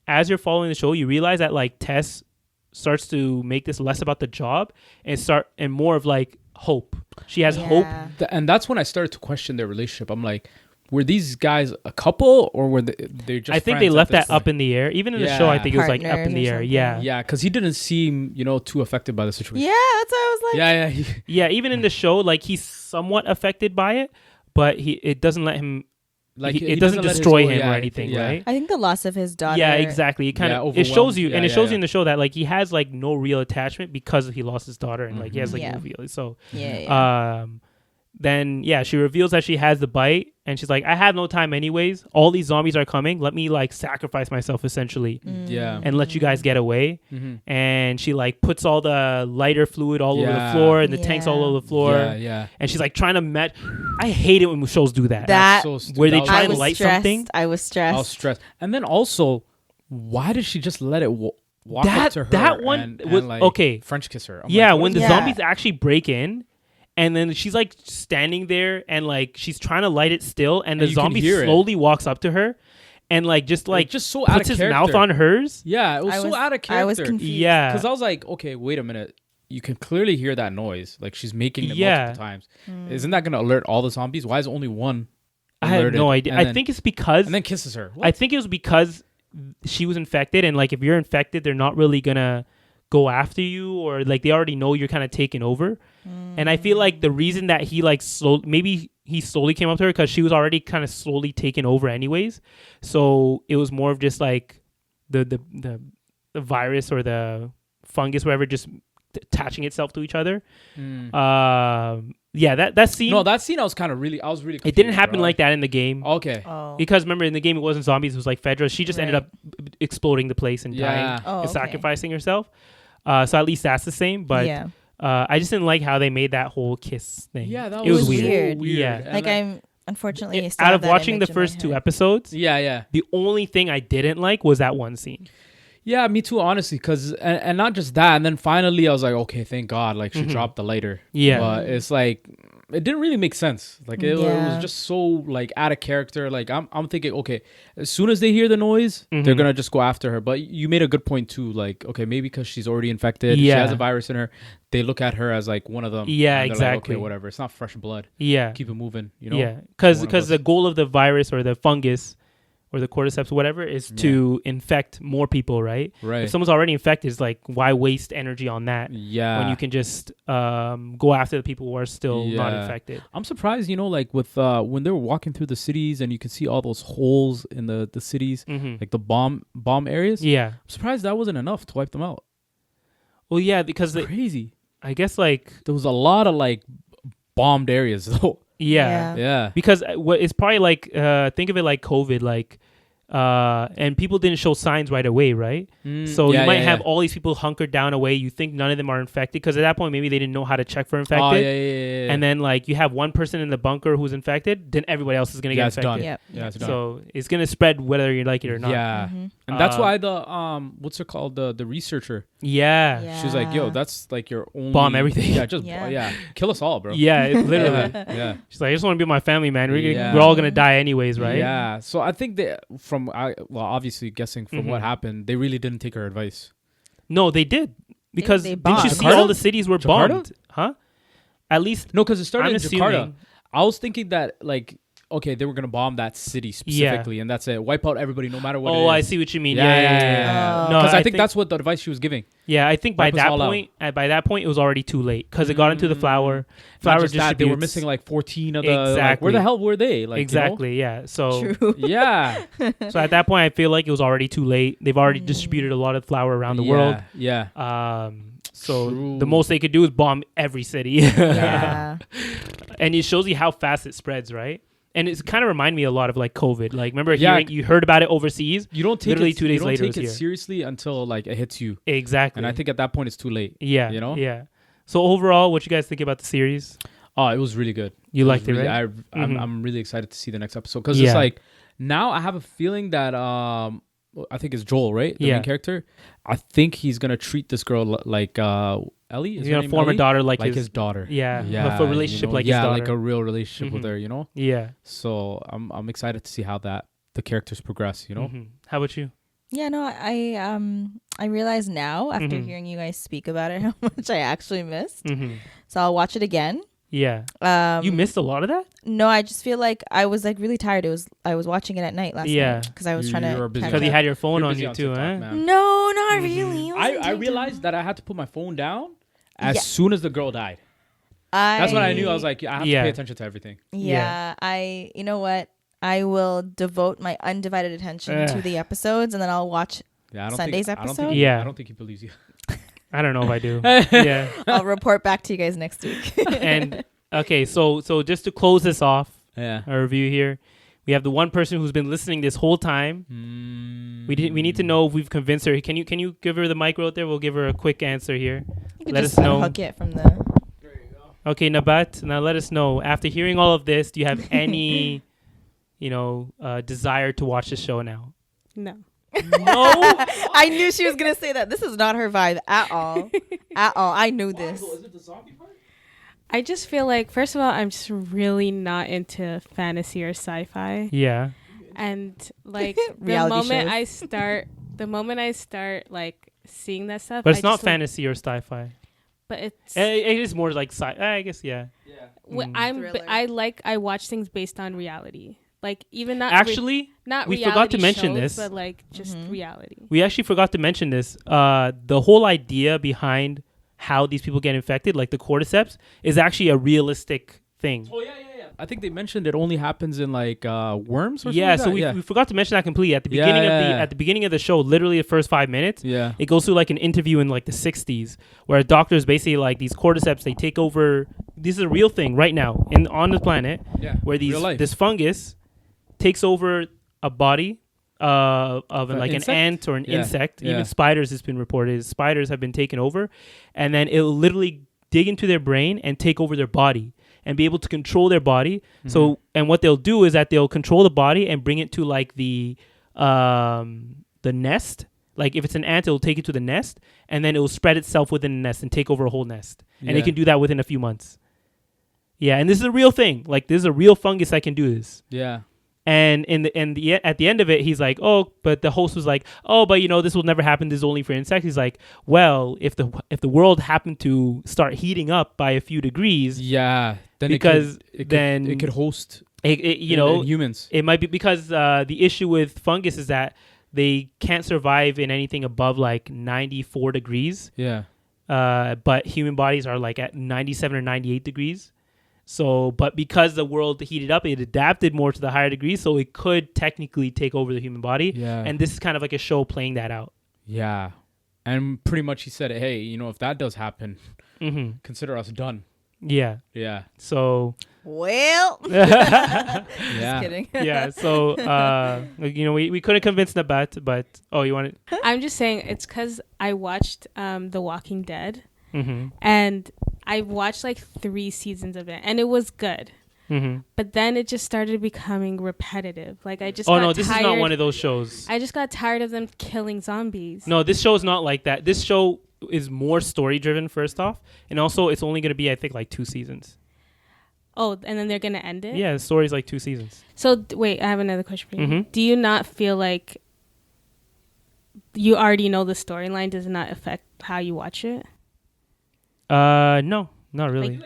as you're following the show, you realize that like Tess starts to make this less about the job and more of like hope. She has hope. And that's when I started to question their relationship. I'm like, were these guys a couple or were they just I think friends they left at this that up point? in the air. Even in the show, I think it was like up in the air. Partners or Yeah. something. Yeah, because he didn't seem, too affected by the situation. Yeah, that's what I was like. Yeah. Yeah, even in the show, like he's somewhat affected by it, but it doesn't let him it doesn't destroy him or anything, right? I think the loss of his daughter. Yeah, exactly. It kind of it shows you, and it shows you in the show that like he has like no real attachment because he lost his daughter, and like he has like no feelings. So then she reveals that she has the bite, and she's like, I have no time anyways. All these zombies are coming. Let me like sacrifice myself essentially, and let you guys get away. And she like puts all the lighter fluid all over the floor and the tanks all over the floor. And she's like trying to match. I hate it when shows do that. That so stupid. Where they That try was and light something. I was stressed. I was stressed. And then also, why did she just let it walk up to her that one and was like, okay. French kiss her? I'm Yeah, like, when the Yeah. zombies actually break in, and then she's like standing there and like she's trying to light it still, and the you can zombie hear it. slowly walks up to her, and like just so out of puts his character. mouth on hers. Yeah, it was so out of character. I was confused. Yeah, Because I was like, okay, wait a minute. You can clearly hear that noise. Like she's making it multiple times. Isn't that going to alert all the zombies? Why is only one I have alerted? no idea. I think it's because And then kisses her. What? I think it was because she was infected, and like if you're infected, they're not really gonna go after you, or like they already know you're kind of taking over. And I feel like the reason that he like maybe he slowly came up to her because she was already kind of slowly taken over anyways. So it was more of just like the virus or the fungus, whatever, just attaching itself to each other. That scene. No, that scene I was really confused, it didn't happen bro. like that in the game. Okay. Because remember in the game it wasn't zombies, it was like Fedra. She just ended up exploding the place and dying and sacrificing herself. So at least that's the same. But I just didn't like how they made that whole kiss thing. Yeah, that it was weird. Yeah. Like I'm unfortunately still out have of that watching the image in my first 2 head. episodes, Yeah. the only thing I didn't like was that one scene. Yeah, me too, honestly. Because and not just that. And then finally, I was like, okay, thank God. Like she dropped the lighter. Yeah. But it's like it didn't really make sense. Like it was just so like out of character. Like I'm thinking, okay, as soon as they hear the noise, they're gonna just go after her. But you made a good point too. Like, okay, maybe because she's already infected, she has a virus in her. They look at her as like one of them. Yeah, and exactly. Like, okay, whatever. It's not fresh blood. Yeah. Keep it moving. You know. Yeah. Because the goal of the virus or the fungus or the cordyceps, whatever, is to infect more people, right? Right. If someone's already infected, it's like, why waste energy on that? Yeah. When you can just go after the people who are still not infected. I'm surprised, like with when they were walking through the cities and you can see all those holes in the cities, like the bomb areas. Yeah. I'm surprised that wasn't enough to wipe them out. Well, yeah, because Crazy. I guess like There was a lot of like bombed areas though. yeah. Because what it's probably like think of it like COVID, like and people didn't show signs right away, right? So you might have all these people hunkered down away. You think none of them are infected because at that point maybe they didn't know how to check for infected. Oh, yeah. And then like you have one person in the bunker who's infected, then everybody else is gonna get infected. Done. Yep. It's done. So it's gonna spread whether you like it or not. Yeah. And that's why the what's it called, the researcher, Yeah. she was like, yo, that's like your only Bomb everything. Yeah, just kill us all, bro. Yeah, literally. Yeah. She's like, I just want to be with my family, man. Yeah. We're all gonna die anyways, right? Yeah. So I think that obviously guessing from what happened, they really didn't take her advice. No, they did because They didn't you bombed. see all the cities were Jakarta? bombed? Huh? At least No, because it started I'm in Jakarta. assuming. I was thinking that like, okay, they were gonna bomb that city specifically, and that's it. Wipe out everybody, no matter what. Oh, it I is. see what you mean. Yeah. Yeah. No, Because I think that's what the advice she was giving. Yeah, I think by Wipe us that all out. point, it was already too late because it got into the flour. Not Flour just that, they were distributes- missing like 14 of the. Like, Exactly. where the hell were they? Like, exactly. Yeah. So True. Yeah. so at that point, I feel like it was already too late. They've already distributed a lot of flour around the world. Yeah. So True. the most they could do is bomb every city. Yeah. And it shows you how fast it spreads, right? And it's kind of remind me a lot of like COVID. Like, remember you heard about it overseas? You don't take literally it, 2 days later. You don't take it seriously until like it hits you. Exactly. And I think at that point it's too late. Yeah. You know? Yeah. So overall, what you guys think about the series? Oh, it was really good. You liked it, really, right? I'm really excited to see the next episode because it's like now I have a feeling that I think it's Joel, right? The main character. I think he's gonna treat this girl like Ellie. He's gonna form a daughter like his daughter. Yeah. A relationship like his daughter. Like a real relationship with her. You know. Yeah. So I'm excited to see how the characters progress. You know. How about you? Yeah, no, I realize now after hearing you guys speak about it how much I actually missed. So I'll watch it again. Yeah. You missed a lot of that? No, I just feel like I was like really tired. I was watching it at night last night because I was trying to. Because you had your phone on you too, huh? No, not really. I realized that I had to put my phone down as soon as the girl died. That's when I knew. I was like, I have to pay attention to everything. Yeah, you know what? I will devote my undivided attention to the episodes, and then I'll watch Sunday's episode. I don't think he believes you. I don't know if I do. Yeah. I'll report back to you guys next week. And okay, so just to close this off, our review here, we have the one person who's been listening this whole time. We need to know if we've convinced her. Can you give her the mic right there? We'll give her a quick answer here. Let us know. Hook it from the. There you go. Okay, Nabat. Now let us know. After hearing all of this, do you have any, desire to watch the show now? No. No. I knew she was gonna say that. This is not her vibe at all. At all. I knew this. Is it the zombie part? I just feel like, first of all, I'm just really not into fantasy or sci-fi. Yeah. And like the moment I start like seeing that stuff. But it's not fantasy or sci-fi. But it is more like I guess yeah. I watch things based on reality. Like even not not we reality forgot to mention shows, this, but like just reality. We actually forgot to mention this. The whole idea behind how these people get infected, like the cordyceps, is actually a realistic thing. Oh yeah. I think they mentioned it only happens in like worms or something. Yeah, so we forgot to mention that completely at the beginning at the beginning of the show. Literally the first 5 minutes. Yeah, it goes through like an interview in like the 60s where doctors basically like these cordyceps, they take over. This is a real thing right now on the planet. Yeah, where this fungus takes over a body of like an ant or an insect. Even spiders has been reported. Spiders have been taken over, and then it'll literally dig into their brain and take over their body and be able to control their body. So, and what they'll do is that they'll control the body and bring it to like the nest. Like if it's an ant, it'll take it to the nest, and then it will spread itself within the nest and take over a whole nest. And it can do that within a few months. Yeah, and this is a real thing. Like this is a real fungus that can do this. Yeah. And at the end of it, he's like, oh, but the host was like, oh, but this will never happen. This is only for insects. He's like, well, if the world happened to start heating up by a few degrees, then it could host humans. It might be because the issue with fungus is that they can't survive in anything above like 94 degrees. Yeah. But human bodies are like at 97 or 98 degrees. So, but because the world heated up, it adapted more to the higher degrees, so it could technically take over the human body. Yeah. And this is kind of like a show playing that out. Yeah. And pretty much he said, hey, if that does happen, consider us done. Yeah. Yeah. So. Well. Yeah. Just kidding. Yeah. So, we couldn't convince Nabat, but, you want it? I'm just saying it's because I watched The Walking Dead. And I watched like 3 seasons of it, and it was good. But then it just started becoming repetitive. Like I just got tired. This is not one of those shows. I just got tired of them killing zombies. No, this show is not like that. This show is more story driven, first off, and also it's only going to be, I think, like 2 seasons. Oh, and then they're going to end it? Yeah, the story's like 2 seasons. So wait, I have another question for you. Do you not feel like you already know the storyline does not affect how you watch it? No, not really.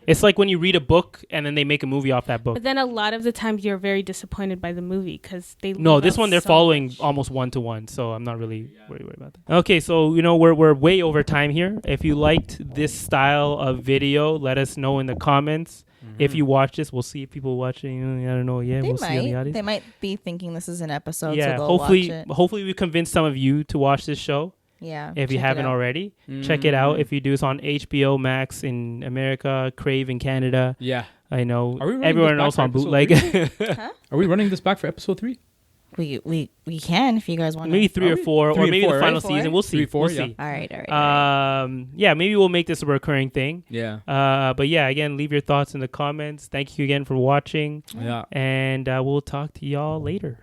It's like when you read a book and then they make a movie off that book. But then a lot of the times you're very disappointed by the movie because they. No, this one they're following almost 1-to-1, so I'm not really worried about that. Okay, so we're way over time here. If you liked this style of video, let us know in the comments. If you watch this, we'll see if people watching. I don't know. Yeah, we'll see on the audience. They might be thinking this is an episode. Yeah, so hopefully we convinced some of you to watch this show. Yeah. If you haven't already, check it out. If you do, it's on HBO Max in America, Crave in Canada. Yeah. I know Are we running everyone this else back on for bootleg. Huh? Are we running this back for episode 3? We can if you guys want. Maybe 3 or 4, Three or and maybe four, the right? final 4? season. We'll see. 3, 4, we'll yeah. see. All right. Yeah, maybe we'll make this a recurring thing. Yeah. But yeah, again, leave your thoughts in the comments. Thank you again for watching. Yeah. And we'll talk to y'all later.